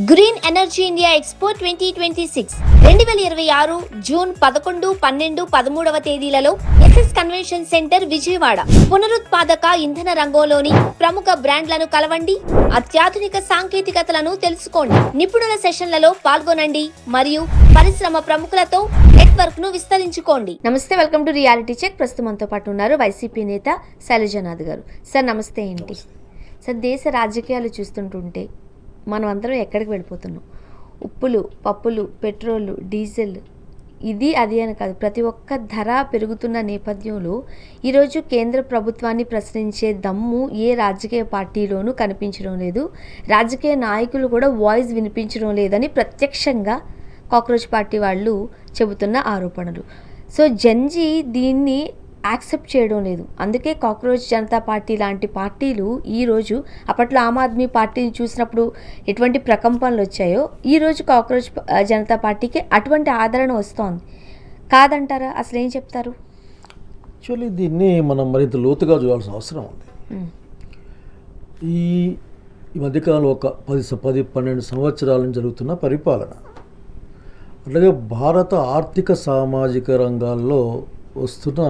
Green energy India expo 2026 2026 June 11, 12, 13వ తేదీలలో SS convention centre Vijayawada. పునరుత్పాదక ఇంధన రంగంలోని ప్రముఖ బ్రాండ్లను కలవండి, అత్యాధునిక సాంకేతికతలను తెలుసుకోండి, నిపుణుల సెషన్లలో పాల్గొనండి మరియు పరిశ్రమ ప్రముఖులతో నెట్వర్క్ ను విస్తరించుకోండి. నమస్తే, వెల్కమ్ టు రియాలిటీ చెక్. ప్రస్తుతం మనతో పాటు ఉన్నారు వైసీపీ నేత శైలజానాథ్ గారు. సార్ నమస్తే. ఏంటి సార్, దేశ రాజకీయాలు చూస్తుంటుంటే మనం అందరం ఎక్కడికి వెళ్ళిపోతున్నాం? ఉప్పులు, పప్పులు, పెట్రోలు, డీజిల్, ఇది అది అని కాదు, ప్రతి ఒక్క ధర పెరుగుతున్న నేపథ్యంలో ఈరోజు కేంద్ర ప్రభుత్వాన్ని ప్రశ్నించే దమ్ము ఏ రాజకీయ పార్టీలోనూ కనిపించడం లేదు. రాజకీయ నాయకులు కూడా వాయిస్ వినిపించడం లేదని ప్రత్యక్షంగా కాక్రోచ్ పార్టీ వాళ్ళు చెబుతున్న ఆరోపణలు. సో జెన్జీ దీన్ని యాక్సెప్ట్ చేయడం లేదు. అందుకే కాక్రోచ్ జనతా పార్టీ లాంటి పార్టీలు ఈరోజు, అప్పట్లో ఆమ్ ఆద్మీ పార్టీని చూసినప్పుడు ఎటువంటి ప్రకంపనలు వచ్చాయో ఈరోజు కాక్రోచ్ జనతా పార్టీకి అటువంటి ఆదరణ వస్తోంది. కాదంటారా? అసలు ఏం చెప్తారు? యాక్చువల్లీ దీన్ని మనం మరింత లోతుగా చూడాల్సిన అవసరం ఉంది. ఈ మధ్యకాలంలో ఒక 10-12 సంవత్సరాల నుంచి జరుగుతున్న పరిపాలన, అలాగే భారత ఆర్థిక సామాజిక రంగాల్లో వస్తున్న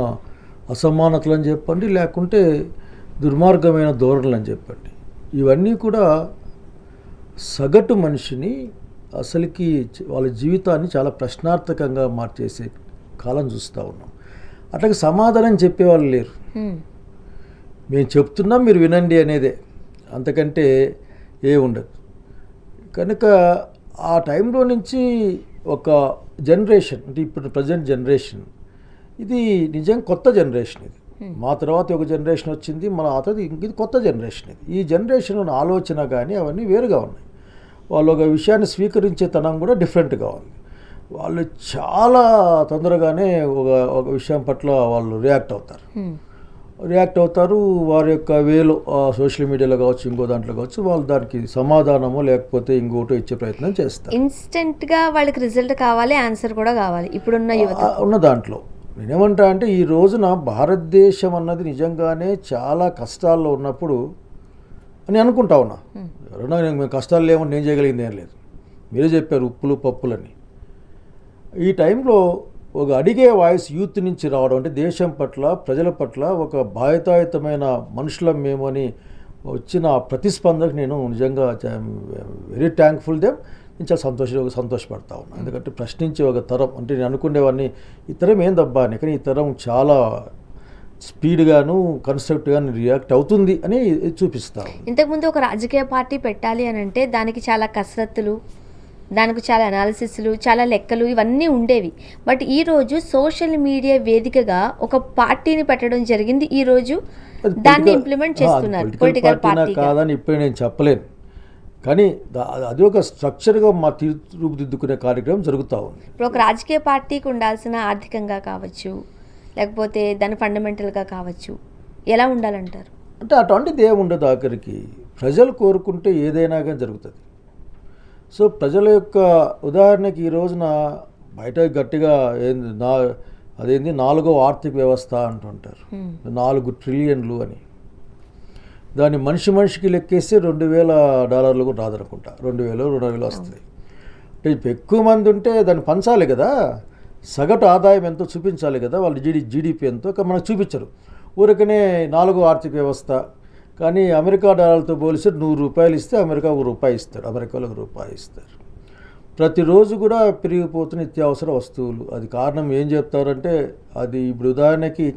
అసమానతలు అని చెప్పండి, లేకుంటే దుర్మార్గమైన ధోరణులు అని చెప్పండి, ఇవన్నీ కూడా సగటు మనిషిని అసలుకి వాళ్ళ జీవితాన్ని చాలా ప్రశ్నార్థకంగా మార్చేసే కాలం చూస్తూ ఉన్నాం. అట్లాగే సమాధానం చెప్పేవాళ్ళు లేరు. మేము చెప్తున్నాం, మీరు వినండి అనేదే, అంతకంటే ఏ ఉండదు. కనుక ఆ టైంలో నుంచి ఒక జనరేషన్, అంటే ఇప్పుడు ప్రజెంట్ జనరేషన్, ఇది నిజంగా కొత్త జనరేషన్. ఇది మా తర్వాత ఒక జనరేషన్ వచ్చింది, మన అతది ఇది కొత్త జనరేషన్. ఈ జనరేషన్ ఆలోచన కానీ అవన్నీ వేరుగా ఉన్నాయి. వాళ్ళు ఒక విషయాన్ని స్వీకరించే తనం కూడా డిఫరెంట్గా ఉంది. వాళ్ళు చాలా తొందరగానే ఒక విషయం పట్ల వాళ్ళు రియాక్ట్ అవుతారు. వారి యొక్క వేలో సోషల్ మీడియాలో కావచ్చు, ఇంకో దాంట్లో కావచ్చు, వాళ్ళు దానికి సమాధానమో లేకపోతే ఇంకోటో ఇచ్చే ప్రయత్నం చేస్తారు. ఇన్స్టెంట్గా వాళ్ళకి రిజల్ట్ కావాలి, ఆన్సర్ కూడా కావాలి. ఇప్పుడున్న యువత ఉన్న దాంట్లో నేనేమంటా అంటే, ఈ రోజున భారతదేశం అన్నది నిజంగానే చాలా కష్టాల్లో ఉన్నప్పుడు అని అనుకుంటా ఉన్నా. ఎవరన్నా మేము కష్టాలు లేవని నేను చేయగలిగింది ఏం లేదు. మీరే చెప్పారు ఉప్పులు పప్పులని. ఈ టైంలో ఒక అడిగే వాయిస్ యూత్ నుంచి రావడం, అంటే దేశం పట్ల, ప్రజల పట్ల ఒక బాధ్యతాయుతమైన మనుషులం మేము అని వచ్చిన ప్రతిస్పందనకు నేను నిజంగా వెరీ థ్యాంక్ఫుల్ దెమ్. నేను చాలా సంతోషపడతా ఉన్నాను. ఎందుకంటే ప్రశ్నించే ఒక తరం, అంటే నేను అనుకునేవాడిని ఈ తరం ఏం దబ్బా అని, కానీ ఈ తరం చాలా స్పీడ్గాను కన్స్ట్రక్ట్గాను రియాక్ట్ అవుతుంది అని చూపిస్తాను. ఇంతకుముందు ఒక రాజకీయ పార్టీ పెట్టాలి అని అంటే దానికి చాలా కసరత్తులు, దానికి చాలా అనాలిసిస్లు, చాలా లెక్కలు, ఇవన్నీ ఉండేవి. బట్ ఈరోజు సోషల్ మీడియా వేదికగా ఒక పార్టీని పెట్టడం జరిగింది. ఈరోజు దాన్ని ఇంప్లిమెంట్ చేస్తున్నారు. పొలిటికల్ పార్టీ కాదని ఇప్పుడు నేను చెప్పలేను, కానీ అది ఒక స్ట్రక్చర్గా మా తీర్చిదిద్దుకునే కార్యక్రమం జరుగుతూ ఉంది. ఇప్పుడు ఒక రాజకీయ పార్టీకి ఉండాల్సిన ఆర్థికంగా కావచ్చు, లేకపోతే దాని ఫండమెంటల్గా కావచ్చు, ఎలా ఉండాలంటారు? అంటే అటువంటిది ఏముండదు. ఆఖరికి ప్రజలు కోరుకుంటే ఏదైనా కానీ జరుగుతుంది. సో ప్రజల యొక్క ఉదాహరణకి ఈ రోజున బయట గట్టిగా అదేంది 4వ ఆర్థిక వ్యవస్థ అంటుంటారు, 4 ట్రిలియన్లు అని. దాన్ని మనిషికి లెక్కేస్తే $2,000 కూడా రాదనుకుంటా, 2,000 వస్తుంది. అంటే ఎక్కువ మంది ఉంటే దాన్ని పంచాలి కదా, సగటు ఆదాయం ఎంతో చూపించాలి కదా, వాళ్ళ జీడిపి ఎంతో మనకు చూపించరు. ఊరికనే 4వ ఆర్థిక వ్యవస్థ. కానీ అమెరికా డాలర్తో పోలిస్తే $100 ఇస్తే అమెరికా ₹1 ఇస్తాడు, అమెరికాలో ₹1 ఇస్తారు. ప్రతిరోజు కూడా పెరిగిపోతున్న నిత్యావసర వస్తువులు. అది కారణం ఏం చెప్తారంటే, అది ఇప్పుడు ఉదాహరణకి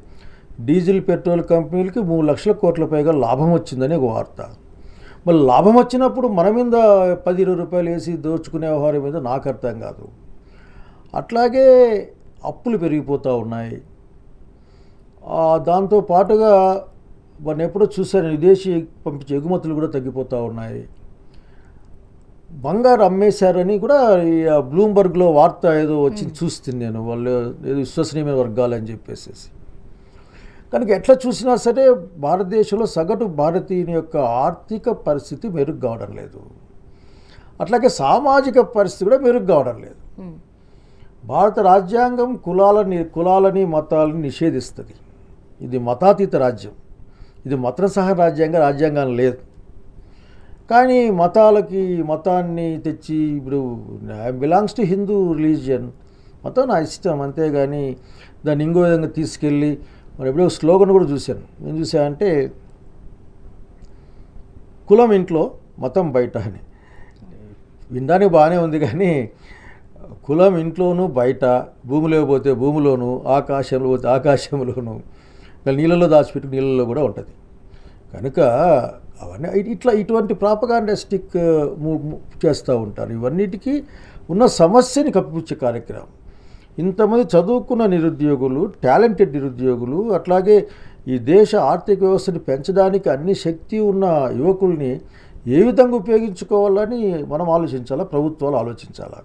డీజిల్ పెట్రోల్ కంపెనీలకి 3 లక్షల కోట్ల పైగా లాభం వచ్చిందని ఒక వార్త. మరి లాభం వచ్చినప్పుడు మన మీద ₹10-20 వేసి దోచుకునే వ్యవహారం మీద నాకు అర్థం కాదు. అట్లాగే అప్పులు పెరిగిపోతూ ఉన్నాయి. దాంతో పాటుగా మనం ఎప్పుడో చూసాను, విదేశీ పంపించే ఎగుమతులు కూడా తగ్గిపోతూ ఉన్నాయి. బంగారు అమ్మేశారని కూడా ఈ బ్లూంబర్గ్లో వార్త ఏదో వచ్చింది, చూస్తుంది నేను. వాళ్ళు ఏదో విశ్వసనీయమైన వర్గాలు అని చెప్పేసి. కనుక ఎట్లా చూసినా సరే భారతదేశంలో సగటు భారతీయుని యొక్క ఆర్థిక పరిస్థితి మెరుగు కావడం లేదు. అట్లాగే సామాజిక పరిస్థితి కూడా మెరుగు కావడం లేదు. భారత రాజ్యాంగం కులాలని మతాలని నిషేధిస్తుంది. ఇది మతాతీత రాజ్యం, ఇది మత సహ రాజ్యాంగం లేదు. కానీ మతాన్ని తెచ్చి ఇప్పుడు I belongs to Hindu religion, మతం నా ఇష్టం, అంతేగాని దాన్ని ఇంకో విధంగా తీసుకెళ్ళి మరి ఎప్పుడో స్లోగన్ కూడా చూశాను. ఏం చూసా కులం ఇంట్లో మతం బయట అని. వినడానికి బాగానే ఉంది కానీ కులం ఇంట్లోనూ బయట, భూమిలో పోతే భూమిలోను, ఆకాశంలో పోతే ఆకాశంలోను, నీళ్ళలో దాచిపెట్టి నీళ్ళలో కూడా ఉంటుంది. కనుక అవన్నీ ఇటువంటి ప్రాపగాండాస్టిక్ చేస్తూ ఉంటారు. ఇవన్నిటికీ ఉన్న సమస్యని కప్పిపుచ్చే కార్యక్రమం. ఇంతమంది చదువుకున్న నిరుద్యోగులు, టాలెంటెడ్ నిరుద్యోగులు, అట్లాగే ఈ దేశ ఆర్థిక వ్యవస్థని పెంచడానికి అన్ని శక్తి ఉన్న యువకుల్ని ఏ విధంగా ఉపయోగించుకోవాలని మనం ఆలోచించాలా, ప్రభుత్వాలు ఆలోచించాలా.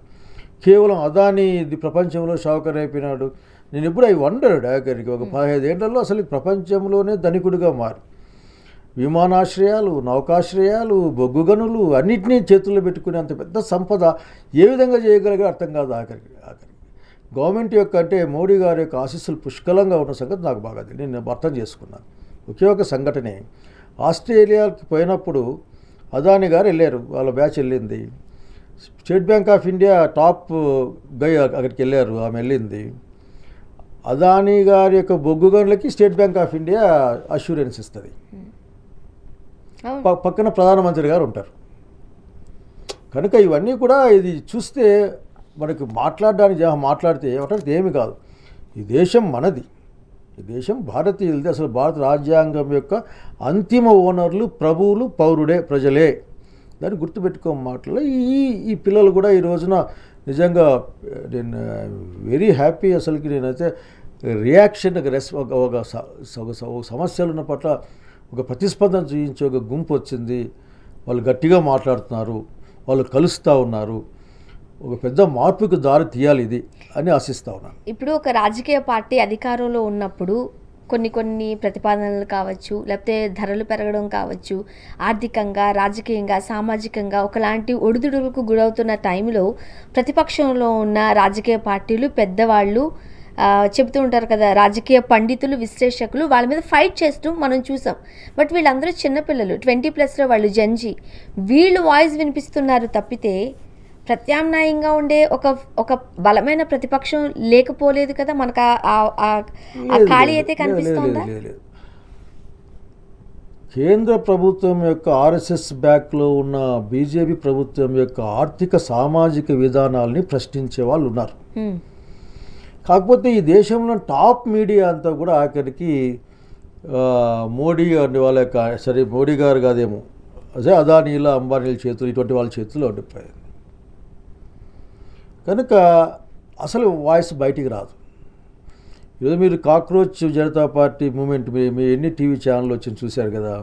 కేవలం అదాని ఇది ప్రపంచంలో షావుకర్ అయిపోయినాడు. నేను ఎప్పుడు అవి వండర్డ్ ఆఖరికి ఒక 15 ఏళ్లలో అసలు ప్రపంచంలోనే ధనికుడిగా మారి విమానాశ్రయాలు, నౌకాశ్రయాలు, బొగ్గు గనులు అన్నింటినీ చేతుల్లో పెట్టుకునే అంత పెద్ద సంపద ఏ విధంగా చేయగలిగా అర్థం కాదు ఆఖరికి. గవర్నమెంట్ యొక్క మోడీ గారి యొక్క ఆశీస్సులు పుష్కలంగా ఉన్న సంగతి నాకు బాగా తెలియదు. నేను అర్థం చేసుకున్నాను. ఒకే ఒక సంఘటనే, ఆస్ట్రేలియాకి పోయినప్పుడు అదాని గారు వెళ్ళారు, వాళ్ళ బ్యాచ్ వెళ్ళింది. State Bank of India top guy అక్కడికి వెళ్ళారు, ఆమె వెళ్ళింది. అదాని గారి యొక్క బొగ్గు గనులకి State Bank of India assurance ఇస్తుంది. పక్కన ప్రధానమంత్రి గారు ఉంటారు. కనుక ఇవన్నీ కూడా ఇది చూస్తే మనకు మాట్లాడితే ఏమి కాదు. ఈ దేశం మనది, ఈ దేశం భారతీయులది. అసలు భారత రాజ్యాంగం యొక్క అంతిమ ఓనర్లు ప్రభువులు, పౌరుడే, ప్రజలే. దాన్ని గుర్తుపెట్టుకో మాటలు. ఈ పిల్లలు కూడా ఈ రోజున నిజంగా నేను వెరీ హ్యాపీ. అసలుకి నేనైతే రియాక్షన్ ఒక సమస్యలు ఉన్న పట్ల ఒక ప్రతిస్పందన చూపించే ఒక గుంపు వచ్చింది. వాళ్ళు గట్టిగా మాట్లాడుతున్నారు, వాళ్ళు కలుస్తూ ఉన్నారు. ఒక పెద్ద మార్పుకు దారి తీయాలి ఇది అని ఆశిస్తూ ఉన్నాను. ఇప్పుడు ఒక రాజకీయ పార్టీ అధికారంలో ఉన్నప్పుడు కొన్ని ప్రతిపాదనలు కావచ్చు, లేకపోతే ధరలు పెరగడం కావచ్చు, ఆర్థికంగా, రాజకీయంగా, సామాజికంగా ఒకలాంటి ఒడిదుడులకు గురవుతున్న టైంలో ప్రతిపక్షంలో ఉన్న రాజకీయ పార్టీలు, పెద్దవాళ్ళు చెబుతూ ఉంటారు కదా, రాజకీయ పండితులు, విశ్లేషకులు వాళ్ళ మీద ఫైట్ చేస్తూ మనం చూసాం. బట్ వీళ్ళందరూ చిన్నపిల్లలు, 20+ వాళ్ళు, జెన్జీ. వీళ్ళు వాయిస్ వినిపిస్తున్నారు తప్పితే ప్రత్యామ్నాయంగా ఉండే ఒక బలమైన ప్రతిపక్షం లేకపోలేదు కదా. మనకు ఆ ఖాళీ అయితే కనిపిస్తుందా? కేంద్ర ప్రభుత్వం యొక్క ఆర్ఎస్ఎస్ బ్యాక్లో ఉన్న బీజేపీ ప్రభుత్వం యొక్క ఆర్థిక సామాజిక విధానాలని ప్రశ్నించే వాళ్ళు ఉన్నారు. కాకపోతే ఈ దేశంలో టాప్ మీడియా అంతా కూడా ఆఖరికి మోడీ గారి వాళ్ళ యొక్క, సరే మోడీ గారు కాదేమో, అదే అదానీల, అంబానీల చేతులు, ఇటువంటి వాళ్ళ చేతుల్లో ఉండిపోయింది. కనుక అసలు వాయిస్ బయటికి రాదు. ఈరోజు మీరు కాక్రోచ్ జనతా పార్టీ మూమెంట్ మీ ఎన్ని టీవీ ఛానళ్ళు వచ్చి చూశారు కదా,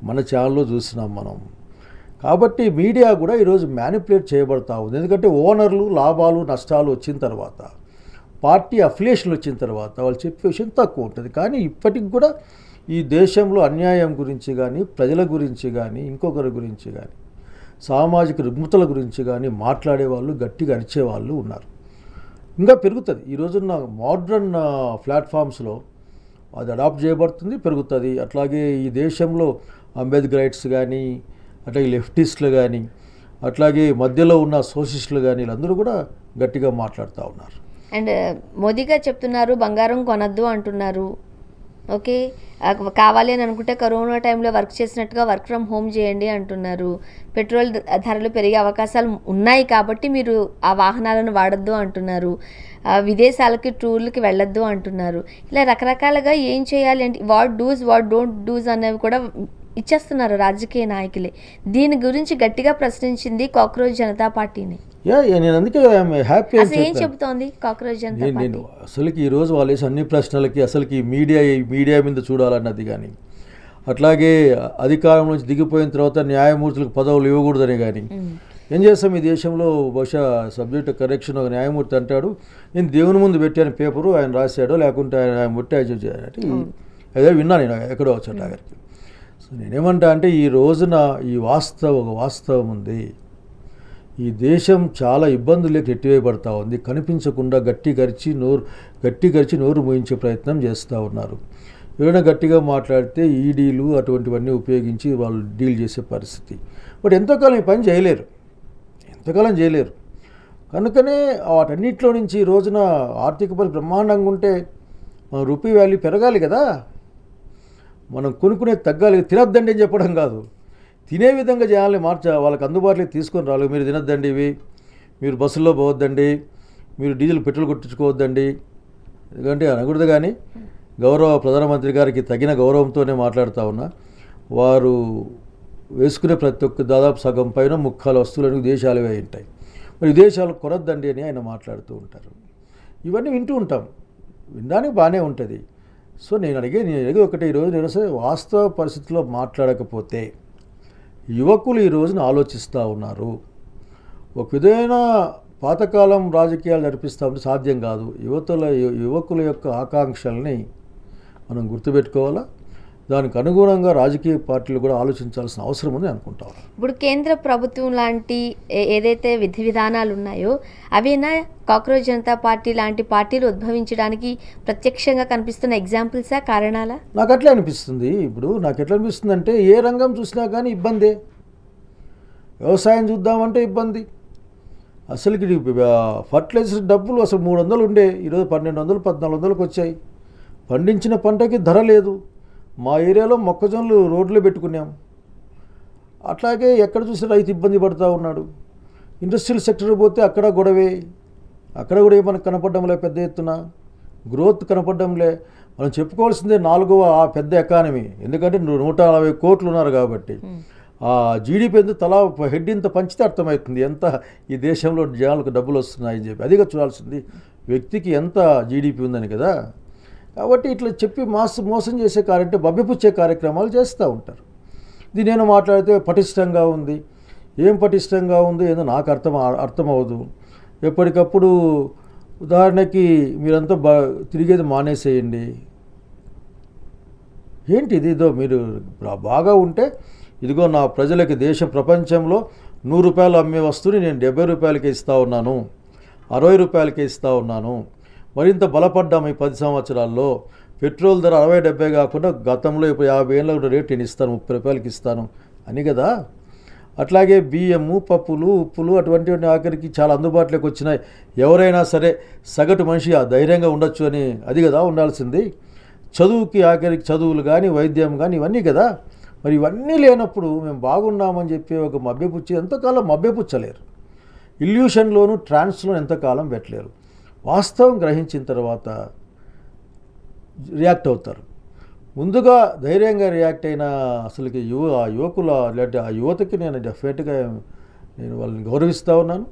మన ఛానల్లో చూస్తున్నాం మనం. కాబట్టి మీడియా కూడా ఈరోజు మ్యానిపులేట్ చేయబడతా ఉంది. ఎందుకంటే ఓనర్లు, లాభాలు, నష్టాలు వచ్చిన తర్వాత, పార్టీ అఫిలియేషన్లు వచ్చిన తర్వాత వాళ్ళు చెప్పే విషయం తక్కువ ఉంటుంది. కానీ ఇప్పటికి కూడా ఈ దేశంలో అన్యాయం గురించి కానీ, ప్రజల గురించి కానీ, ఇంకొకరి గురించి కానీ, సామాజిక రుగ్మతల గురించి కానీ మాట్లాడేవాళ్ళు, గట్టిగా అరిచేవాళ్ళు ఉన్నారు. ఇంకా పెరుగుతుంది. ఈ రోజున్న మోడ్రన్ ప్లాట్ఫామ్స్లో అది అడాప్ట్ చేయబడుతుంది, పెరుగుతుంది. అట్లాగే ఈ దేశంలో అంబేద్కరైట్స్ కానీ, అట్లాగే లెఫ్టిస్టులు కానీ, అట్లాగే మధ్యలో ఉన్న సోషలిస్టులు కానీ, వీళ్ళందరూ కూడా గట్టిగా మాట్లాడుతూ ఉన్నారు. అండ్ మోదీ గారు చెప్తున్నారు బంగారం కొనద్దు అంటున్నారు. ఓకే, కావాలి అని అనుకుంటే కరోనా టైంలో వర్క్ చేసినట్టుగా వర్క్ ఫ్రమ్ హోమ్ చేయండి అంటున్నారు. పెట్రోల్ ధరలు పెరిగే అవకాశాలు ఉన్నాయి కాబట్టి మీరు ఆ వాహనాలను వాడద్దు అంటున్నారు. విదేశాలకి టూర్లకి వెళ్ళొద్దు అంటున్నారు. ఇలా రకరకాలుగా ఏం చేయాలి అంటే what dos, what don't dos అనేవి కూడా ఇచ్చేస్తున్నారు రాజకీయ నాయకులే. దీని గురించి గట్టిగా ప్రశ్నించింది కాక్రోచ్ జనతా పార్టీని. నేను అందుకే హ్యాపీ ఏం చెబుతోంది కాక్రోచ్ జనతా పార్టీ? నేను అసలుకి ఈరోజు వాళ్ళు వేసే అన్ని ప్రశ్నలకి అసలుకి మీడియా మీద చూడాలన్నది కానీ, అట్లాగే అధికారం నుంచి దిగిపోయిన తర్వాత న్యాయమూర్తులకు పదవులు ఇవ్వకూడదని కానీ, ఏం చేస్తాం ఈ దేశంలో బహుశా సబ్జెక్ట్ కరెక్షన్ ఒక న్యాయమూర్తి అంటాడు, నేను దేవుని ముందు పెట్టాను పేపరు, ఆయన రాశాడో లేకుంటే ఆయన ముట్టి అంటే అదే విన్నా నేను ఎక్కడో వచ్చేటాగరికి. సో నేనేమంటా అంటే ఈ రోజున ఈ వాస్తవం ఉంది. ఈ దేశం చాలా ఇబ్బందులకు నెట్టివేయబడతా ఉంది. కనిపించకుండా గట్టి గరిచి నోరు మూయించే ప్రయత్నం చేస్తూ ఉన్నారు. ఎవరైనా గట్టిగా మాట్లాడితే ఈడీలు అటువంటివన్నీ ఉపయోగించి వాళ్ళు డీల్ చేసే పరిస్థితి. బట్ ఎంతోకాలం ఈ పని చేయలేరు, ఎంతకాలం చేయలేరు. కనుకనే వాటన్నిటిలో నుంచి ఈ రోజున ఆర్థిక పరిస్థితి బ్రహ్మాండంగా ఉంటే మన రూపీ వాల్యూ పెరగాలి కదా, మనం కొనుక్కునేది తగ్గాలి. తినొద్దండి అని చెప్పడం కాదు, తినే విధంగా చేయాలని వాళ్ళకి అందుబాటులోకి తీసుకొని రావాలి. మీరు తినొద్దండి ఇవి, మీరు బస్సుల్లో పోవద్దండి, మీరు డీజిల్ పెట్రోల్ కొట్టించుకోవద్దండి, ఎందుకంటే అనకూడదు. కానీ గౌరవ ప్రధానమంత్రి గారికి తగిన గౌరవంతోనే మాట్లాడుతూ ఉన్నా. వారు వేసుకునే ప్రతి ఒక్క దాదాపు సగం పైన ముక్కాల వస్తువులను విదేశాలవే ఉంటాయి. మరి విదేశాలు కొనొద్దండి అని ఆయన మాట్లాడుతూ ఉంటారు. ఇవన్నీ వింటూ ఉంటాం, వినడానికి బాగానే ఉంటుంది. సో నేను అడిగేది ఒకటి, ఈరోజు నేను వాస్తవ పరిస్థితిలో మాట్లాడకపోతే యువకులు ఈ రోజున ఆలోచిస్తూ ఉన్నారు. ఒక విధమైన పాతకాలం రాజకీయాలు నడిపిస్తూ ఉంటే సాధ్యం కాదు. యువకుల యొక్క ఆకాంక్షల్ని మనం గుర్తుపెట్టుకోవాలా. దానికి అనుగుణంగా రాజకీయ పార్టీలు కూడా ఆలోచించాల్సిన అవసరం ఉంది అనుకుంటాను. ఇప్పుడు కేంద్ర ప్రభుత్వం లాంటి ఏదైతే విధి విధానాలు ఉన్నాయో అవేనా కాక్రోచ్ జనతా పార్టీ లాంటి పార్టీలు ఉద్భవించడానికి ప్రత్యక్షంగా కనిపిస్తున్న ఎగ్జాంపుల్సా, కారణాలా? నాకు అట్లే అనిపిస్తుంది. ఇప్పుడు నాకు ఎట్లా అనిపిస్తుంది అంటే, ఏ రంగం చూసినా కానీ ఇబ్బందే. వ్యవసాయం చూద్దామంటే ఇబ్బంది. అసలుకి ఫర్టిలైజర్ డబ్బులు అసలు 300 ఉండే, ఈరోజు 1200 1400కి వచ్చాయి. పండించిన పంటకి ధర లేదు. మా ఏరియాలో మొక్కజొన్నలు రోడ్లో పెట్టుకున్నాం. అట్లాగే ఎక్కడ చూసి రైతు ఇబ్బంది పడుతూ ఉన్నాడు. ఇండస్ట్రియల్ సెక్టర్ పోతే అక్కడ గొడవే, అక్కడ కూడా మనకు కనపడడంలే, పెద్ద ఎత్తున గ్రోత్ కనపడడంలే. మనం చెప్పుకోవాల్సిందే 4వ పెద్ద ఎకానమీ, ఎందుకంటే 140 కోట్లు ఉన్నారు కాబట్టి. ఆ జీడిపి ఎంత తలా హెడ్ ఇంత పంచితే అర్థమవుతుంది ఎంత ఈ దేశంలో జనాలకు డబ్బులు వస్తున్నాయని చెప్పి. అదిగా చూడాల్సింది, వ్యక్తికి ఎంత జీడిపి ఉందని కదా. కాబట్టి ఇట్లా చెప్పి మోసం చేసే మభ్యపుచ్చే కార్యక్రమాలు చేస్తూ ఉంటారు. ఇది నేను మాట్లాడితే పటిష్టంగా ఉంది, ఏం పటిష్టంగా ఉంది ఏదో నాకు అర్థమవదు. ఎప్పటికప్పుడు ఉదాహరణకి మీరంతా తిరిగేది మానేసేయండి. ఏంటి ఇది? ఇదో మీరు బాగా ఉంటే ఇదిగో నా ప్రజలకి ప్రపంచంలో 100 రూపాయలు అమ్మే వస్తువుని నేను 70 రూపాయలకే ఇస్తూ ఉన్నాను, 60 రూపాయలకే ఇస్తూ ఉన్నాను. మరింత బలపడ్డాము ఈ 10 సంవత్సరాల్లో. పెట్రోల్ ధర 60-70 కాకుండా గతంలో ఇప్పుడు 50 ఏళ్ళ రేటు నేను ఇస్తాను, 30 రూపాయలకి ఇస్తాను అని కదా. అట్లాగే బియ్యము, పప్పులు, ఉప్పులు అటువంటివన్నీ ఆఖరికి చాలా అందుబాటులోకి వచ్చినాయి. ఎవరైనా సరే సగటు మనిషి ధైర్యంగా ఉండొచ్చు అని అది కదా ఉండాల్సింది. చదువుకి ఆఖరికి చదువులు కానీ వైద్యం కానీ ఇవన్నీ కదా. మరి ఇవన్నీ లేనప్పుడు మేము బాగున్నామని చెప్పి ఒక మభ్యపుచ్చి ఎంతకాలం మభ్యపుచ్చలేరు. ఇల్యూషన్లోను ట్రాన్స్లోను ఎంతకాలం పెట్టలేరు. వాస్తవం గ్రహించిన తర్వాత రియాక్ట్ అవుతారు. ముందుగా ధైర్యంగా రియాక్ట్ అయిన అసలుకి యువకుల లేదంటే ఆ యువతకి నేను డెఫినెట్గా నేను వాళ్ళని గౌరవిస్తూ ఉన్నాను.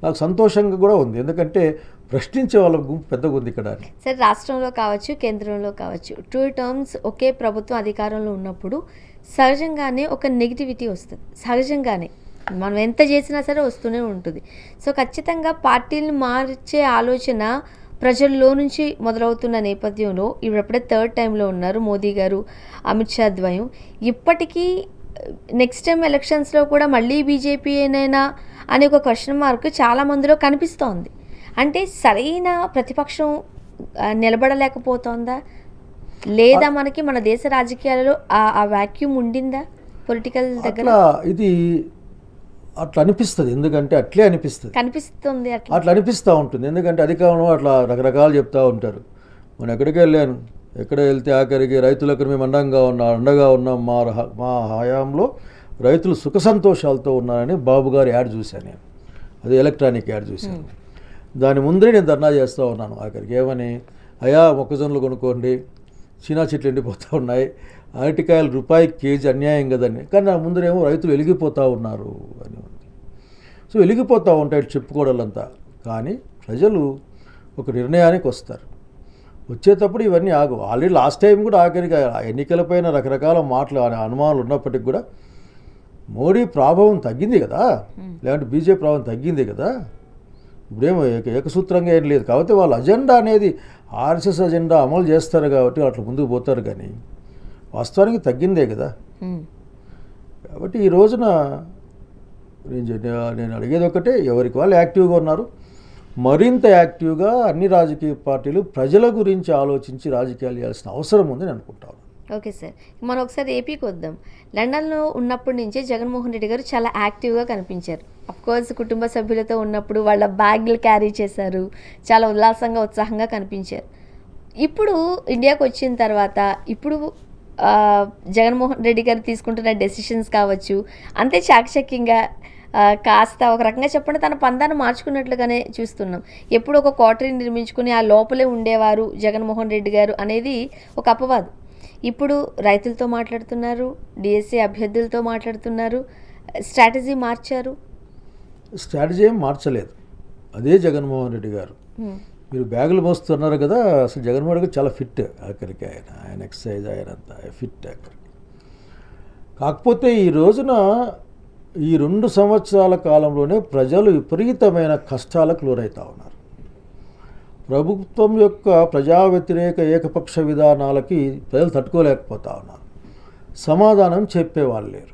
నాకు సంతోషంగా కూడా ఉంది, ఎందుకంటే ప్రశ్నించే వాళ్ళ గుంపు పెద్దగా ఉంది ఇక్కడ. సరే, రాష్ట్రంలో కావచ్చు కేంద్రంలో కావచ్చు 2 టర్మ్స్ ఒకే ప్రభుత్వం అధికారంలో ఉన్నప్పుడు సహజంగానే ఒక నెగిటివిటీ వస్తుంది. సహజంగానే మనం ఎంత చేసినా సరే వస్తూనే ఉంటుంది. సో ఖచ్చితంగా పార్టీలను మార్చే ఆలోచన ప్రజల్లో నుంచి మొదలవుతున్న నేపథ్యంలో ఇప్పుడప్పుడే 3rd టైంలో ఉన్నారు మోదీ గారు, అమిత్ షా ద్వయం. ఇప్పటికీ నెక్స్ట్ టైం ఎలక్షన్స్లో కూడా మళ్ళీ బీజేపీ అయినా అనే ఒక క్వశ్చన్ మార్క్ చాలా మందిలో కనిపిస్తోంది. అంటే సరైన ప్రతిపక్షం నిలబడలేకపోతోందా, లేదా మనకి మన దేశ రాజకీయాలలో ఆ వాక్యూమ్ ఉండిందా పొలిటికల్ దగ్గర? ఇది అట్లా అనిపిస్తుంది, ఎందుకంటే అట్లే కనిపిస్తుంది, అట్లా అనిపిస్తూ ఉంటుంది. ఎందుకంటే అధికారంలో అట్లా రకరకాలు చెప్తూ ఉంటారు. మనం ఎక్కడికి వెళ్ళాను, ఎక్కడ వెళ్తే ఆఖరికి రైతులకు మేము అండగా ఉన్నాం, మా హయాంలో రైతులు సుఖ సంతోషాలతో ఉన్నారని బాబు గారు యాడ్ చూశాను నేను. అది ఎలక్ట్రానిక్ యాడ్ చూశాను. దాని ముందే నేను ధర్నా చేస్తూ ఉన్నాను ఆఖరికి. ఏమని, అయా మొక్కజొన్నలు కొనుక్కోండి, చీనా చెట్లు ఎండిపోతూ ఉన్నాయి, అరటికాయలు రూపాయి కేజీ అన్యాయం కదండి. కానీ నా ముందరేమో రైతులు వెలిగిపోతూ ఉన్నారు అని ఉంది. సో వెలిగిపోతూ ఉంటాయి చెప్పుకోవడాలంతా. కానీ ప్రజలు ఒక నిర్ణయానికి వస్తారు. వచ్చేటప్పుడు ఇవన్నీ ఆగు. ఆల్రెడీ లాస్ట్ టైం కూడా ఆఖరికి ఎన్నికలపైన రకరకాల మాటలు అనుమానాలు ఉన్నప్పటికీ కూడా మోడీ ప్రభావం తగ్గింది కదా, లేదంటే బీజేపీ ప్రభావం తగ్గింది కదా. ఇప్పుడేమో ఏకసూత్రంగా ఏం లేదు. కాబట్టి వాళ్ళ అజెండా అనేది ఆర్ఎస్ఎస్ అజెండా అమలు చేస్తారు కాబట్టి అట్లా ముందుకు పోతారు. కానీ వాస్తవానికి తగ్గిందే కదా. కాబట్టి ఈ రోజున నేను అడిగేది ఒకటే, ఎవరికి వాళ్ళు యాక్టివ్గా ఉన్నారు. మరింత యాక్టివ్గా అన్ని రాజకీయ పార్టీలు ప్రజల గురించి ఆలోచించి రాజకీయాలు చేయాల్సిన అవసరం ఉందని అనుకుంటాను. ఓకే సార్, మనం ఒకసారి ఏపీకి వద్దాం. లండన్లో ఉన్నప్పటి నుంచే జగన్మోహన్ రెడ్డి గారు చాలా యాక్టివ్గా కనిపించారు. కోర్స్ కుటుంబ సభ్యులతో ఉన్నప్పుడు వాళ్ళ బ్యాగ్లు క్యారీ చేశారు, చాలా ఉల్లాసంగా ఉత్సాహంగా కనిపించారు. ఇప్పుడు ఇండియాకి వచ్చిన తర్వాత ఇప్పుడు జగన్మోహన్ రెడ్డి గారు తీసుకుంటున్న డెసిషన్స్ కావచ్చు, అంతే చాకచక్యంగా కాస్త ఒక రకంగా చెప్పండి తన పందాన్ని మార్చుకున్నట్లుగానే చూస్తున్నాం. ఎప్పుడు ఒక క్వార్టర్ని నిర్మించుకుని ఆ లోపలే ఉండేవారు జగన్మోహన్ రెడ్డి గారు అనేది ఒక అపవాదు. ఇప్పుడు రైతులతో మాట్లాడుతున్నారు, డిఎస్సి అభ్యర్థులతో మాట్లాడుతున్నారు, స్ట్రాటజీ మార్చారు. స్ట్రాటజీ ఏం మార్చలేదు, అదే జగన్మోహన్ రెడ్డి గారు. మీరు బ్యాగులు మోస్తున్నారు కదా, అసలు జగన్మోహన్ రెడ్డి చాలా ఫిట్ ఆఖరికి, ఆయన ఎక్సర్సైజ్ ఆయన అంతా ఫిట్ ఆఖరికి. కాకపోతే ఈ రోజున ఈ 2 సంవత్సరాల కాలంలోనే ప్రజలు విపరీతమైన కష్టాలకు లోనవుతూ ఉన్నారు. ప్రభుత్వం యొక్క ప్రజా వ్యతిరేక ఏకపక్ష విధానాలకి ప్రజలు తట్టుకోలేకపోతా ఉన్నారు. సమాధానం చెప్పేవాళ్ళు లేరు.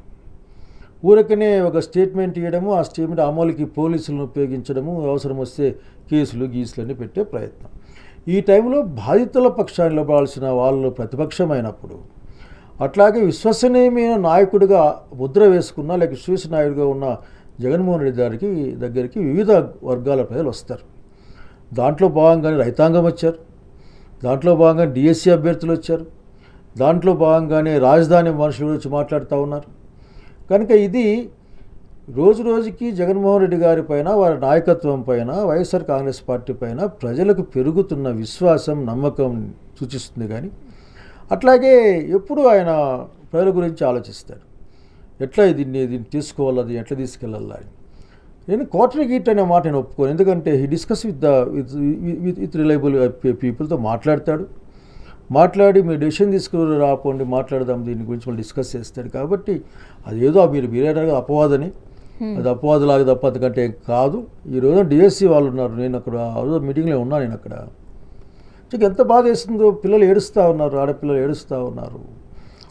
ఊరకనే ఒక స్టేట్మెంట్ ఇవ్వడము, ఆ స్టేట్మెంట్ అమలుకి పోలీసులను ఉపయోగించడము, అవసరం వస్తే గీసులన్నీ పెట్టే ప్రయత్నం. ఈ టైంలో బాధితుల పక్షాన్ని నిలబడాల్సిన వాళ్ళు ప్రతిపక్షమైనప్పుడు, అట్లాగే విశ్వసనీయమైన నాయకుడిగా ముద్ర వేసుకున్న లేక విశ్వస నాయుడుగా ఉన్న జగన్మోహన్ రెడ్డి దగ్గరికి వివిధ వర్గాల ప్రజలు వస్తారు. దాంట్లో భాగంగానే రైతాంగం వచ్చారు, దాంట్లో భాగంగా డిఎస్సి అభ్యర్థులు వచ్చారు, దాంట్లో భాగంగానే రాజధాని మనుషుల గురించి మాట్లాడుతూ ఉన్నారు. కనుక ఇది రోజు రోజుకి జగన్మోహన్ రెడ్డి గారి పైన, వారి నాయకత్వం పైన, వైఎస్ఆర్ కాంగ్రెస్ పార్టీ పైన ప్రజలకు పెరుగుతున్న విశ్వాసం, నమ్మకం సూచిస్తుంది. కానీ అట్లాగే ఎప్పుడు ఆయన ప్రజల గురించి ఆలోచిస్తాడు, ఎట్లా దీన్ని తీసుకోవాలి, అది ఎట్లా తీసుకెళ్ళాలి అని. నేను క్వార్టర్ గీట్ అనే మాట నేను ఒప్పుకోను, ఎందుకంటే హీ డిస్కస్ విత్ రిలయబుల్ పీపుల్తో మాట్లాడి మీరు డెసిషన్ తీసుకుని రాపోండి, మాట్లాడదాం దీని గురించి వాళ్ళు డిస్కస్ చేస్తాడు. కాబట్టి అదేదో మీరేగా అపవాదని, అది అపవాదులాగా తప్ప అంతకంటే కాదు. ఈరోజు డిఎస్సి వాళ్ళు ఉన్నారు, నేను అక్కడ మీటింగ్లో ఉన్నాను, నేను అక్కడ ఎంత బాధ వేస్తుందో, పిల్లలు ఏడుస్తూ ఉన్నారు, ఆడపిల్లలు ఏడుస్తూ ఉన్నారు.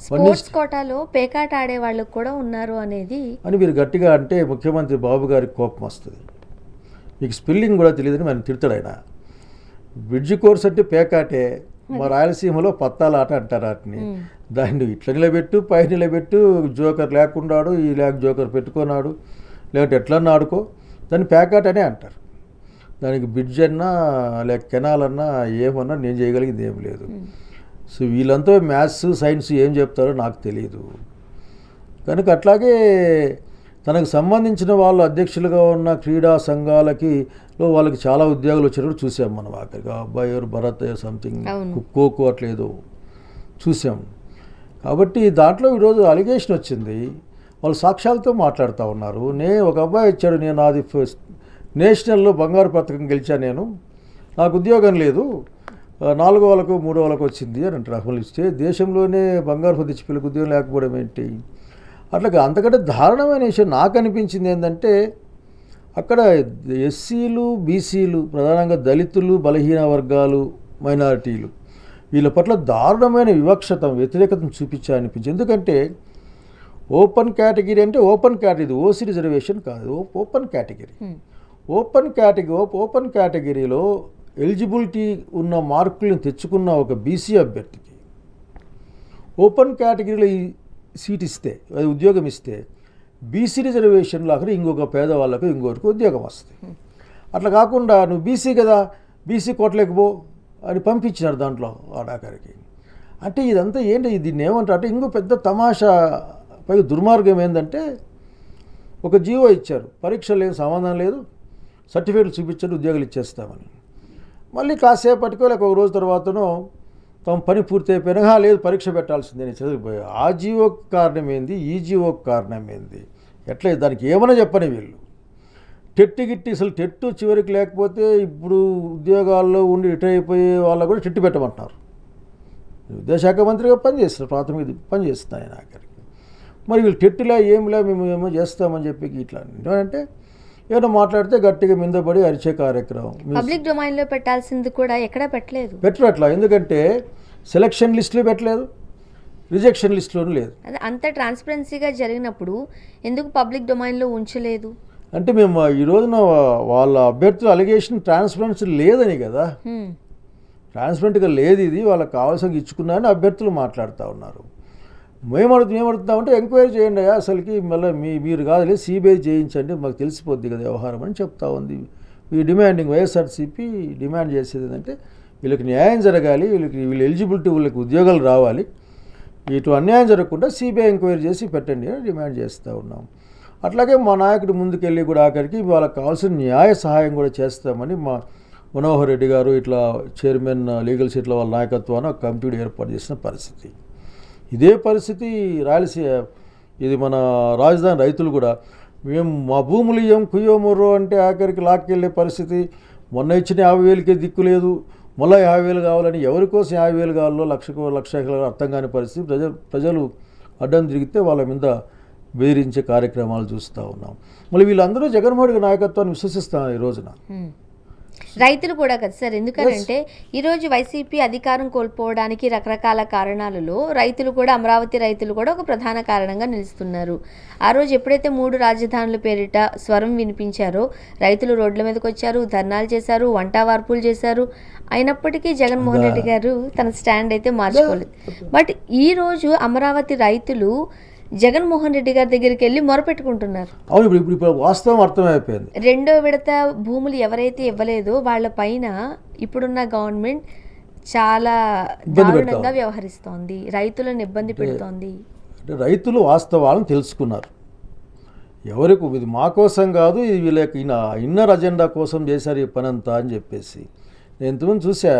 స్పోర్ట్స్ కోటాలో పేకాట ఆడే వాళ్ళు కూడా ఉన్నారు అనేది అని మీరు గట్టిగా అంటే ముఖ్యమంత్రి బాబు గారికి కోపం వస్తుంది. మీకు స్పెల్లింగ్ కూడా తెలియదని మనం తిడతాడు ఆయన. బ్రిడ్జ్ కోర్స్ అంటే పేకాటే, మా రాయలసీమలో పత్తాల ఆట అంటారు వాటిని. దాన్ని ఇట్లా నిలబెట్టు, పై నిలబెట్టు, జోకర్ లేకున్నాడు, ఈ జోకర్ పెట్టుకున్నాడు, లేకపోతే ఎట్లన్నా ఆడుకో, దాన్ని పేకాట అనే అంటారు. దానికి బ్రిడ్జ్ అన్నా లేక కెనాల్ అన్నా ఏమన్నా నేను చేయగలిగింది ఏం లేదు. సో వీళ్ళంతా మ్యాథ్స్ సైన్స్ ఏం చెప్తారో నాకు తెలియదు. కనుక అట్లాగే తనకు సంబంధించిన వాళ్ళు అధ్యక్షులుగా ఉన్న క్రీడా సంఘాలకి వాళ్ళకి చాలా ఉద్యోగాలు వచ్చినప్పుడు చూసాం మనం. ఆఖరిగా అబ్బాయి ఎవరు భరత్ సంథింగ్ ఖోఖో అట్లేదో చూసాం. కాబట్టి దాంట్లో ఈరోజు అలిగేషన్ వచ్చింది, వాళ్ళు సాక్ష్యాలతో మాట్లాడుతూ ఉన్నారు. ఒక అబ్బాయి ఇచ్చాడు, నేను నాది నేషనల్లో బంగారు పథకం గెలిచాను, నాకు ఉద్యోగం లేదు, 4వ వాళ్ళకు 3వ వాళ్ళకు వచ్చింది అని అంటారు. అమలు ఇస్తే దేశంలోనే బంగారు పదిచ్చి పిల్లలకు ఉద్యోగం లేకపోవడం ఏంటి? అట్లాగే అంతకంటే దారుణమైన విషయం నాకు అనిపించింది ఏంటంటే, అక్కడ ఎస్సీలు, బీసీలు, ప్రధానంగా దళితులు, బలహీన వర్గాలు, మైనారిటీలు, వీళ్ళ పట్ల దారుణమైన వ్యతిరేకతను చూపించా అనిపించింది. ఎందుకంటే ఓపెన్ కేటగిరీ అంటే ఓపెన్ కేటగిరీ, ఇది ఓసీ రిజర్వేషన్ కాదు, ఓపెన్ కేటగిరీ. ఓపెన్ కేటగిరీలో ఎలిజిబిలిటీ ఉన్న మార్కులను తెచ్చుకున్న ఒక బీసీ అభ్యర్థికి ఓపెన్ కేటగిరీలో ఈ సీట్ ఇస్తే, అది ఉద్యోగం ఇస్తే, బీసీ రిజర్వేషన్లో అక్కడ ఇంకొక పేదవాళ్ళకు ఇంకొకరికి ఉద్యోగం వస్తుంది. అట్లా కాకుండా నువ్వు బీసీ కదా, బీసీ కోట్లేకి పో అని పంపించినారు దాంట్లో ఆడాకారికి. అంటే ఇదంతా ఏంటి, దీన్ని ఏమంటారు అంటే ఇంకో పెద్ద తమాషా, పైగా దుర్మార్గం ఏంటంటే, ఒక జీవో ఇచ్చారు, పరీక్షలు ఏం సంబంధం లేదు, సర్టిఫికేట్లు చూపించండి ఉద్యోగాలు ఇచ్చేస్తామని. మళ్ళీ కాసేపటికో లేక ఒక రోజు తర్వాతనో తమ పని పూర్తి అయిపోయినా లేదు పరీక్ష పెట్టాల్సిందే అని చదివిపోయా. ఆ జీవోకి కారణం ఏంది, ఈ జీవోకి కారణం ఏంది, ఎట్లా దానికి ఏమైనా చెప్పని వీళ్ళు. గిట్టి అసలు చివరికి లేకపోతే ఇప్పుడు ఉద్యోగాల్లో ఉండి రిటైర్ అయిపోయే వాళ్ళకు కూడా టెట్టు పెట్టమంటున్నారు. విద్యాశాఖ మంత్రిగా పనిచేస్తారు, ప్రాథమిక పనిచేస్తున్నాయి ఆయన ఆఖరికి. మరి వీళ్ళు టెట్టులా ఏమిలా మేము ఏమో చేస్తామని చెప్పి ఇట్లా అంటే ఏమైనా మాట్లాడితే గట్టిగా మిందపడి అరిచే కార్యక్రమం. పబ్లిక్ డొమైన్లో పెట్టాల్సింది కూడా ఎక్కడా పెట్టలేదు, పెట్టట్లా. ఎందుకంటే సెలక్షన్ లిస్టులు పెట్టలేదు, రిజెక్షన్ లిస్టులోనూ లేదు. అంత ట్రాన్స్పరెన్సీగా జరిగినప్పుడు ఎందుకు పబ్లిక్ డొమైన్లో ఉంచలేదు? అంటే మేము ఈ రోజున వాళ్ళ అభ్యర్థుల అలిగేషన్ ట్రాన్స్పరెన్సీ లేదని కదా, ట్రాన్స్పరెంట్గా లేదు, ఇది వాళ్ళకి కావాల్సిన ఇచ్చుకున్నారని అభ్యర్థులు మాట్లాడుతూ ఉన్నారు. మేమడుగుతామంటే ఎంక్వైరీ చేయండి అయ్యా, అసలుకి మళ్ళీ మీరు కాదు సిబిఐ చేయించండి, మాకు తెలిసిపోద్ది కదా వ్యవహారం అని చెప్తా ఉంది. ఈ డిమాండింగ్ వైఎస్ఆర్సీపీ డిమాండ్ చేసేది ఏంటంటే వీళ్ళకి న్యాయం జరగాలి, వీళ్ళు ఎలిజిబిలిటీ, వీళ్ళకి ఉద్యోగాలు రావాలి, ఇటు అన్యాయం జరగకుండా సిబిఐ ఎంక్వైరీ చేసి పెట్టండి అని డిమాండ్ చేస్తూ ఉన్నాం. అట్లాగే మా నాయకుడు ముందుకెళ్ళి కూడా ఆఖరికి వాళ్ళకి కావాల్సిన న్యాయ సహాయం కూడా చేస్తామని మా మనోహర్ రెడ్డి గారు ఇట్లా చైర్మన్ లీగల్ సీట్ల వాళ్ళ నాయకత్వాన్ని ఒక కమిటీ ఏర్పాటు చేసిన పరిస్థితి. ఇదే పరిస్థితి ఇది మన రాజధాని రైతులు కూడా మేము మా భూములు ఇయ్యం కుయ్యోమర్రో అంటే ఆఖరికి లాక్కెళ్ళే పరిస్థితి. మొన్న ఇచ్చిన 50,000కే దిక్కు లేదు, మళ్ళీ 50,000 కావాలని ఎవరి కోసం 50,000 కావాలో లక్ష అర్థం కాని పరిస్థితి. ప్రజలు అడ్డం తిరిగితే వాళ్ళ మీద బెదిరించే కార్యక్రమాలు చూస్తూ ఉన్నాం. మళ్ళీ వీళ్ళందరూ జగన్మోహన్ రెడ్డి నాయకత్వాన్ని విశ్వసిస్తున్నారు ఈ రోజున. రైతులు కూడా కదా సార్, ఎందుకంటే ఈరోజు వైసీపీ అధికారం కోల్పోవడానికి రకరకాల కారణాలలో రైతులు కూడా, అమరావతి రైతులు కూడా ఒక ప్రధాన కారణంగా నిలుస్తున్నారు. ఆ రోజు ఎప్పుడైతే 3 రాజధానుల పేరిట స్వరం వినిపించారో రైతులు రోడ్ల మీదకి వచ్చారు, ధర్నాలు చేశారు, వంటవార్పులు చేశారు. అయినప్పటికీ జగన్మోహన్ రెడ్డి గారు తన స్టాండ్ అయితే మార్చుకోలేదు. బట్ ఈ రోజు అమరావతి రైతులు జగన్మోహన్ రెడ్డి గారి దగ్గరికి వెళ్ళి మొరపెట్టుకుంటున్నారు. అవును, ఇప్పుడు వాస్తవం అర్థమైపోయింది. 2వ విడత భూములు ఎవరైతే ఇవ్వలేదో వాళ్ళ పైన ఇప్పుడున్న గవర్నమెంట్ చాలా దారుణంగా వ్యవహరిస్తోంది, రైతులను ఇబ్బంది పెడుతోంది. అంటే రైతులు వాస్తవాలను తెలుసుకున్నారు. ఎవరికి ఇది మా కోసం కాదు, ఇది వీళ్ళకి ఇన్నర్ అజెండా కోసం చేశారు ఈ పనంతా అని చెప్పేసి నేను ఇంతకుముందు చూసా.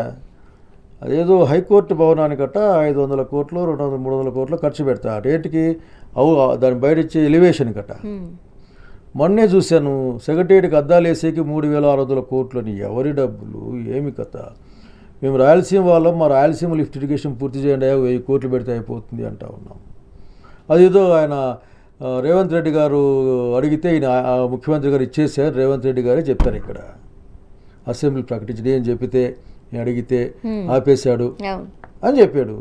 అదేదో హైకోర్టు భవనానికట 500 కోట్లు 200-300 కోట్లు ఖర్చు పెడతా రేటుకి దాని బయట ఇచ్చే ఎలివేషన్ కట. మొన్నే చూశాను సెక్రటేరియట్కి అద్దాలు వేసేకి 3,600 కోట్లని. ఎవరి డబ్బులు, ఏమి కథ? మేము రాయలసీమ వాళ్ళం, మా రాయలసీమ లిఫ్ట్ ఇరిగేషన్ పూర్తి చేయండి, 1000 కోట్లు పెడితే అయిపోతుంది అంటా ఉన్నాం. అదేదో ఆయన రేవంత్ రెడ్డి గారు అడిగితే ఈయన ముఖ్యమంత్రి గారు ఇచ్చేసారు, రేవంత్ రెడ్డి గారే చెప్పారు ఇక్కడ అసెంబ్లీ ప్రకటించి, నేను చెప్పితే నేను అడిగితే ఆపేశాడు అని చెప్పాడు.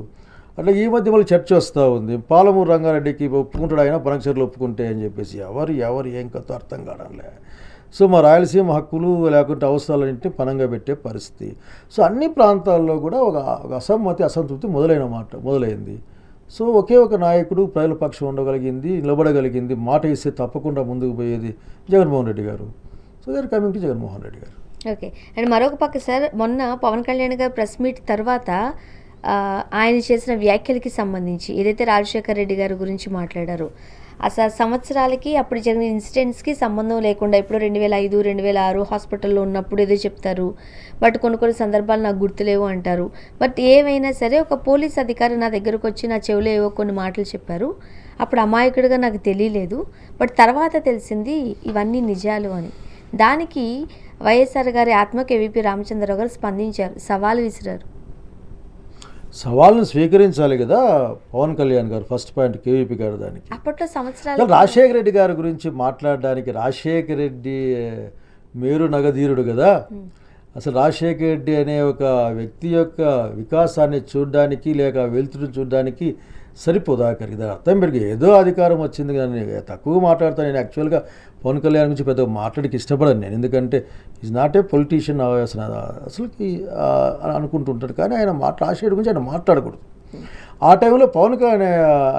అట్లా ఈ మధ్య మళ్ళీ చర్చ వస్తూ ఉంది, పాలమూరు రంగారెడ్డికి ఒప్పుకుంటాడు ఆయన పనకచర్లు ఒప్పుకుంటే అని చెప్పేసి. ఎవరు ఏం కథ అర్థం కావడంలే. సో మా రాయలసీమ హక్కులు లేకుంటే అవసరాలంటే పనంగా పెట్టే పరిస్థితి. సో అన్ని ప్రాంతాల్లో కూడా ఒక అసంతృప్తి మొదలైంది. సో ఒకే ఒక నాయకుడు ప్రజల పక్షం ఉండగలిగింది, నిలబడగలిగింది, మాట ఇస్తే తప్పకుండా ముందుకు పోయేది Jaganmohan Reddy garu. So they are coming to Jaganmohan Reddy garu. Okay. And మరొక పక్క సార్, మొన్న పవన్ కళ్యాణ్ గారు ప్రెస్ మీట్ తర్వాత ఆయన చేసిన వ్యాఖ్యలకి సంబంధించి ఏదైతే రాజశేఖర్ రెడ్డి గారి గురించి మాట్లాడారో, అసలు సంవత్సరాలకి అప్పుడు జరిగిన ఇన్సిడెంట్స్కి సంబంధం లేకుండా ఇప్పుడు 2005, 2006 హాస్పిటల్లో ఉన్నప్పుడు ఏదో చెప్తారు, బట్ కొన్ని సందర్భాలు నాకు గుర్తులేవు అంటారు. బట్ ఏమైనా సరే ఒక పోలీస్ అధికారి నా దగ్గరకు వచ్చి నా చెవిలో ఏవో కొన్ని మాటలు చెప్పారు, అప్పుడు అమాయకుడిగా నాకు తెలియలేదు, బట్ తర్వాత తెలిసింది ఇవన్నీ నిజాలు అని. దానికి వైఎస్ఆర్ గారి ఆత్మకు ఏవీపీ రామచంద్రరావు గారు స్పందించారు, సవాలు విసిరారు. సవాల్ను స్వీకరించాలి కదా పవన్ కళ్యాణ్ గారు. ఫస్ట్ పాయింట్ కేవీపీ గారు. దానికి అప్పట్లో సంవత్సరాలు రాజశేఖర రెడ్డి గారి గురించి మాట్లాడడానికి, రాజశేఖర రెడ్డి మేరు నగధీరుడు కదా. అసలు రాజశేఖర రెడ్డి అనే ఒక వ్యక్తి యొక్క వికాసాన్ని చూడడానికి లేక వెలుతురుని చూడడానికి సరిపోదు ఆఖరికి. దాని అర్థం పెరిగి ఏదో అధికారం వచ్చింది కానీ తక్కువ మాట్లాడతాను. నేను యాక్చువల్గా పవన్ కళ్యాణ్ గురించి పెద్దగా మాట్లాడికి ఇష్టపడను నేను, ఎందుకంటే ఈజ్ నాట్ ఏ పొలిటీషియన్ అసలుకి అనుకుంటుంటాడు. కానీ ఆయన రాజశేఖర్ గురించి ఆయన మాట్లాడకూడదు. ఆ టైంలో పవన్ కళ్యాణ్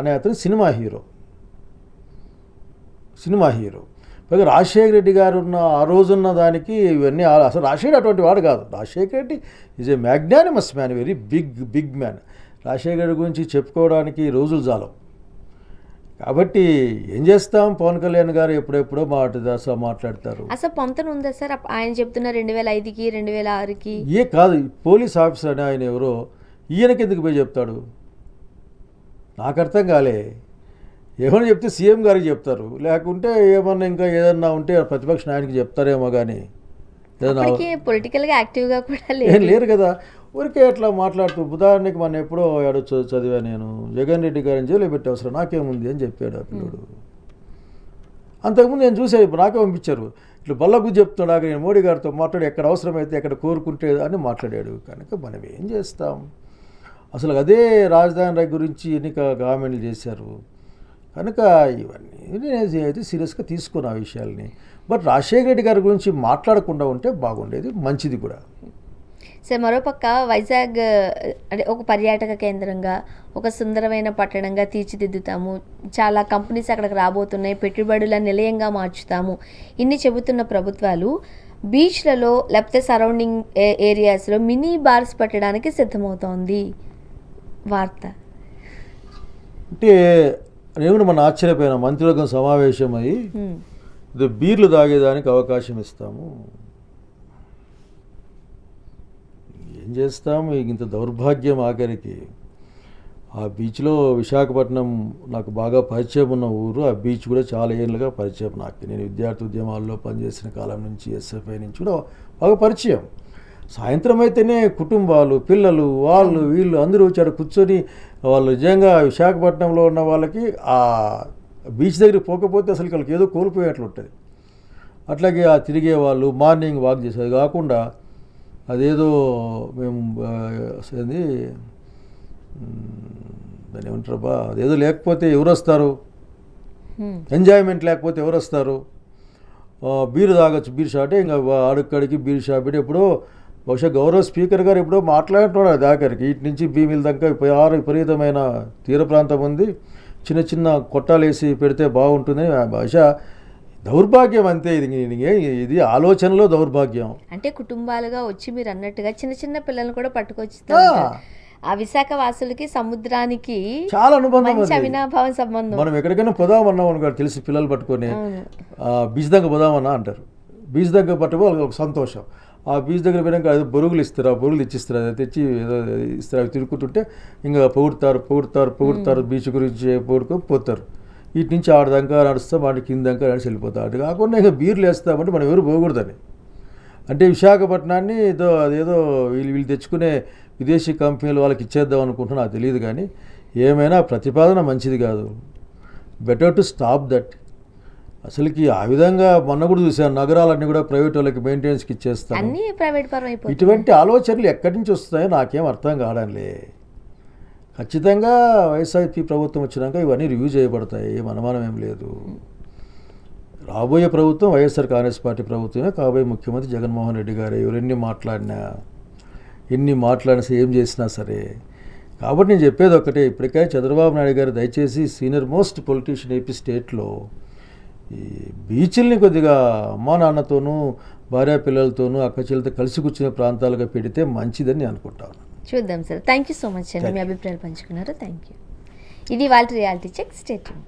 అనే అతను సినిమా హీరో. పైగా రాజశేఖర రెడ్డి గారు ఉన్న ఆ రోజున్న దానికి ఇవన్నీ అసలు రాజశేఖర్ అటువంటి వాడు కాదు. Rajasekhara Reddy is a magnanimous man, very big man. Rajasekhara Reddy గురించి చెప్పుకోవడానికి రోజులు చాలవు. కాబట్టి ఏం చేస్తాం, పవన్ కళ్యాణ్ గారు ఎప్పుడెప్పుడో మాట్లాడతారు. అసలు పొంతన ఉందా సార్ ఆయన చెప్తున్న 2005కి 2006కి? ఏ కాదు, పోలీస్ ఆఫీసర్ అని ఆయన ఎవరో ఈయనకి ఎందుకు పోయి చెప్తాడు? నాకు అర్థం కాలే. ఏమైనా చెప్తే సీఎం గారికి చెప్తారు, లేకుంటే ఏమన్నా ఇంకా ఏదన్నా ఉంటే ప్రతిపక్ష నాయకునికి చెప్తారేమో. కానీ ఏదన్నా పొలిటికల్గా యాక్టివ్గా కూడా లేరు కదా, ఊరికే అట్లా మాట్లాడుతూ. ఉదాహరణకి మన ఎప్పుడో చదివా నేను, జగన్ రెడ్డి గారిని జైలు పెట్టి అవసరం నాకేముంది అని చెప్పాడు ఆ పిల్లడు. అంతకుముందు నేను చూసాను, ఇప్పుడు నాకే పంపించారు. ఇట్లా బల్లగు చెప్తాడు, నేను మోడీ గారితో మాట్లాడి ఎక్కడ అవసరమైతే ఎక్కడ కోరుకుంటే అని మాట్లాడాడు. కనుక మనం ఏం చేస్తాం? అసలు అదే రాజధాని గురించి ఎన్ని కామెంట్లు చేశారు. కనుక ఇవన్నీ నేను అయితే సీరియస్గా తీసుకున్న ఆ విషయాల్ని. బట్ రాజశేఖర రెడ్డి గారి గురించి మాట్లాడకుండా ఉంటే బాగుండేది, మంచిది కూడా. సార్ మరోపక్క వైజాగ్ అంటే ఒక పర్యాటక కేంద్రంగా, ఒక సుందరమైన పట్టణంగా తీర్చిదిద్దుతాము, చాలా కంపెనీస్ అక్కడికి రాబోతున్నాయి, పెట్టుబడుల నిలయంగా మార్చుతాము, ఇన్ని చెబుతున్న ప్రభుత్వాలు బీచ్లలో లేకపోతే సరౌండింగ్ ఏరియాస్లో మినీ బార్స్ పెట్టడానికి సిద్ధమవుతోంది వార్త. అంటే నేను మన ఆశ్చర్యపోయిన మంత్రివర్గం సమావేశమై ఇది బీర్లు తాగేదానికి అవకాశం ఇస్తాము. ఏం చేస్తాము, ఇంత దౌర్భాగ్యం. ఆఖరికి ఆ బీచ్లో విశాఖపట్నం నాకు బాగా పరిచయం ఉన్న ఊరు. ఆ బీచ్ కూడా చాలా ఏళ్ళుగా పరిచయం నాకు. నేను విద్యార్థి ఉద్యమాల్లో పనిచేసిన కాలం నుంచి, ఎస్ఎఫ్ఐ నుంచి కూడా బాగా పరిచయం. సాయంత్రం అయితేనే కుటుంబాలు, పిల్లలు, వాళ్ళు వీళ్ళు అందరూ వచ్చి ఆడ కూర్చొని వాళ్ళు నిజంగా విశాఖపట్నంలో ఉన్న వాళ్ళకి ఆ బీచ్ దగ్గరికి పోకపోతే అసలు వాళ్ళకి ఏదో కోల్పోయేట్లు ఉంటుంది. అట్లాగే ఆ తిరిగే వాళ్ళు మార్నింగ్ వాక్ చేసేది కాకుండా అదేదో మేము ఏంది దాన్ని ఏమంటారు బా, అదేదో లేకపోతే ఎవరు వస్తారు, ఎంజాయ్మెంట్ లేకపోతే ఎవరు వస్తారు. బీరు తాగొచ్చు, బీర్ షాటే ఇంకా అడుక్కడికి బీర్ షాప్ పెట్టి ఎప్పుడో బహుశా గౌరవ స్పీకర్ గారు ఎప్పుడో మాట్లాడుతున్నాడు దాకరికి. ఇటు నుంచి భీమిల దాకా విపరీతమైన తీర ప్రాంతం ఉంది, చిన్న చిన్న కొట్టాలు వేసి పెడితే బాగుంటుంది. బహుశా దౌర్భాగ్యం అంతే. ఇది ఆలోచనలో దౌర్భాగ్యం. అంటే కుటుంబాలుగా వచ్చి మీరు అన్నట్టుగా చిన్న చిన్న పిల్లల్ని కూడా పట్టుకొచ్చి ఆ విశాఖ వాసులకి సముద్రానికి చాలా అనుబంధం, అవినాభావం సంబంధం. మనం ఎక్కడికైనా పోదామన్నాం అనుకో తెలిసి పిల్లలు పట్టుకొని బీచ్ దగ్గర పోదామన్నా అంటారు. బీచ్ దగ్గర పట్టుకో వాళ్ళకి ఒక సంతోషం. ఆ బీచ్ దగ్గర పోయినాక అది బొరుగులు ఇస్తారు, ఆ బొరుగులు తెచ్చిస్తారు, అది తెచ్చి ఏదో ఇస్తారు. అవి తిరుగుతుంటే ఇంకా పొగుడుతారు బీచ్ గురించి పొగుడుకొని పోతారు. ఇటు నుంచి ఆడదాకా నడుస్తాం, వాటి కిందంకా నడిచి వెళ్ళిపోతాం. అటు కాకుండా ఇంకా బీర్లు వేస్తామంటే మనం ఎవరు పోకూడదని. అంటే విశాఖపట్నాన్ని అదేదో వీళ్ళు తెచ్చుకునే విదేశీ కంపెనీలు వాళ్ళకి ఇచ్చేద్దాం అనుకుంటున్నా, నాకు తెలియదు. కానీ ఏమైనా ప్రతిపాదన మంచిది కాదు. Better to stop that. అసలుకి ఆ విధంగా మొన్న కూడా చూసాను, నగరాలన్నీ కూడా ప్రైవేట్ వాళ్ళకి మెయింటెనెన్స్కి ఇచ్చేస్తాను. అన్నీ ప్రైవేట్ పరం అయిపోతుంది. ఇటువంటి ఆలోచనలు ఎక్కడి నుంచి వస్తాయో నాకేం అర్థం కావడంలే. ఖచ్చితంగా వైఎస్ఆర్పీ ప్రభుత్వం వచ్చినాక ఇవన్నీ రివ్యూ చేయబడతాయి, అనుమానం ఏం లేదు. రాబోయే ప్రభుత్వం వైఎస్ఆర్ కాంగ్రెస్ పార్టీ ప్రభుత్వమే, కాబోయే ముఖ్యమంత్రి జగన్మోహన్ రెడ్డి గారు ఎవరెన్ని మాట్లాడినా ఏం చేసినా సరే. కాబట్టి నేను చెప్పేది ఒకటే, ఇప్పటికే చంద్రబాబు నాయుడు గారు దయచేసి సీనియర్ మోస్ట్ పొలిటీషియన్ ఏపీ స్టేట్లో ఈ బీచ్ల్ని కొద్దిగా అమ్మా నాన్నతోనూ భార్యా పిల్లలతోనూ అక్క చెల్లెలతో కలిసి కూర్చునే ప్రాంతాలుగా పెడితే మంచిదని నేను అనుకుంటాను. చూద్దాం sir. Thank you so much అండి, మీ అభిప్రాయాలు పంచుకున్నారు. Thank you. ఇది వాళ్ళ రియాలిటీ చెక్. Stay tune.